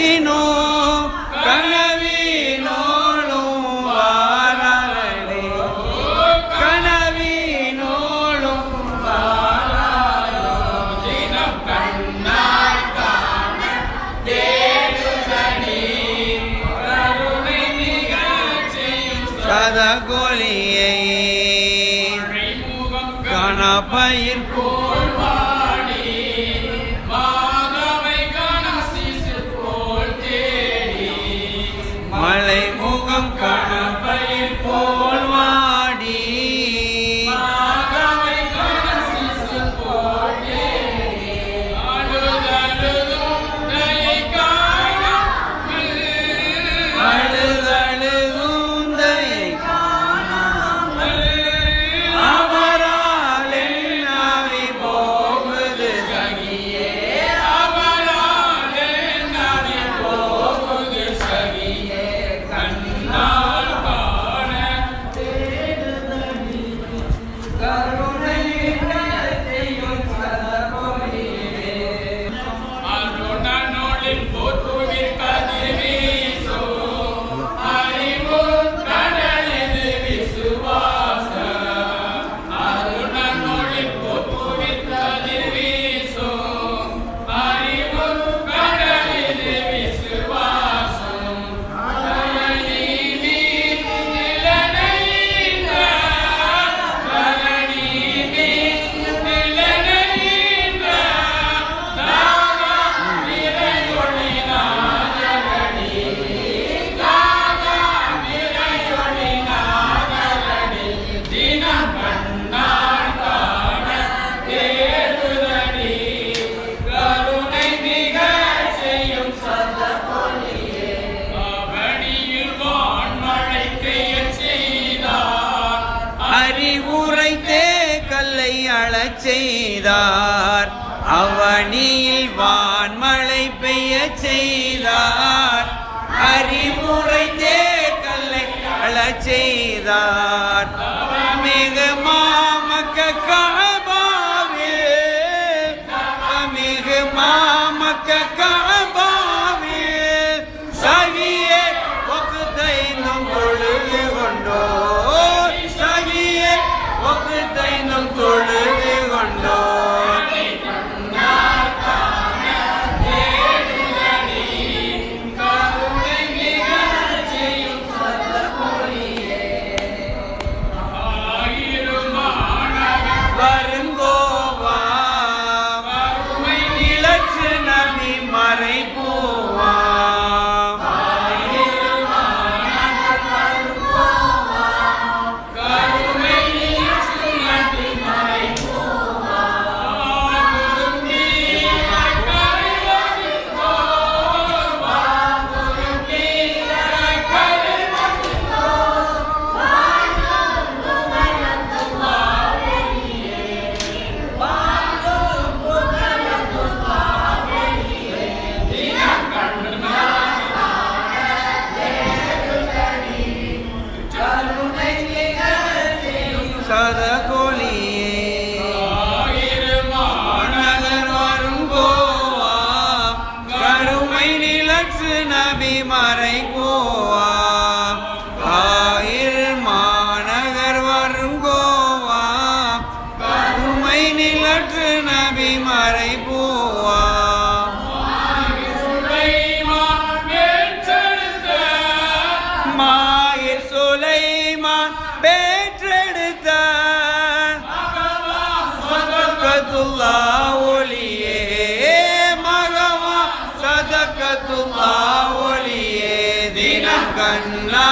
இன்னோ கனவினோளும் வாராளே கனவினோளும் வாராளோ தினம் கண்ணாய் காண தேடுதடி கருணை மிகச் செய்யும் சதகொலியை கணபையில் போல் வாடி மாதவை கணசிசில் போல் தேடி மலை முகம் கணபையில் போல் வாடி மாதவை கணசிசில் போல் தேடி அழுதழுதும் தயை காணாமல் அழுதழுதும் தயை காணாமல் அவரால் என்னாவி போகுது சகியே அவரால் என்னாவி போகுது சகியே கண்ணால் காண தேடுதடி கருணை செய்யும் சதகொலியே அருணனொளில் போற்றுவிர் கதிர் வீசோ அறிவு கடலது விசுவாச அருணனொளில் போற்றுவிர் கதிர் வீசோ அறிவு கடலது விசுவாசம் தரணி மீன் நிலனைந்த தரணி மீன் நிலனைந்த தாகா நிறையொளி நாதரடி தாகா நிறையொளி நாதரடி தினம் கண்ணால் காண தேடுதடி கருணை மிகச் செய்யும் சதகொலியே அவனியில் வான்மழை பெய்யச் செய்தார் அறிவுரைத்தே கல்லை அழச் செய்தார் அவனியில் வான்மழை பெய்யச் செய்தார் அறிவுரைத்தே கல்லை அழச் செய்தார் மிக மாமக்க கஅபாவில் மிக மாமக்க கஅபாவில் சகியே வக்தைனும் தொழுது கொண்டோ சகியே வக்தைனும் தொழுது கொண்டோ வருங்கோவா வறுமை நிலச்சு நபி மறை போவா கருமை நிலச்சு நபி மறை போவா குருந்தி கரைவதி கோவா குருந்தி கரைவதி சதகொலியே மாநகர் வரும் கோவா கருமை நிலச்சு நபி மறை கோவா ஆயிர் மாநகர் வரும் கோவா கருமை நிலச்சு நபி மறை போவா மாயிர் சுலைமான் பெற்றெடுத்த சதகத்துல்லா ஒளியே மகவா சதகத்துல்லா ஒளியே தினம் கண்ணா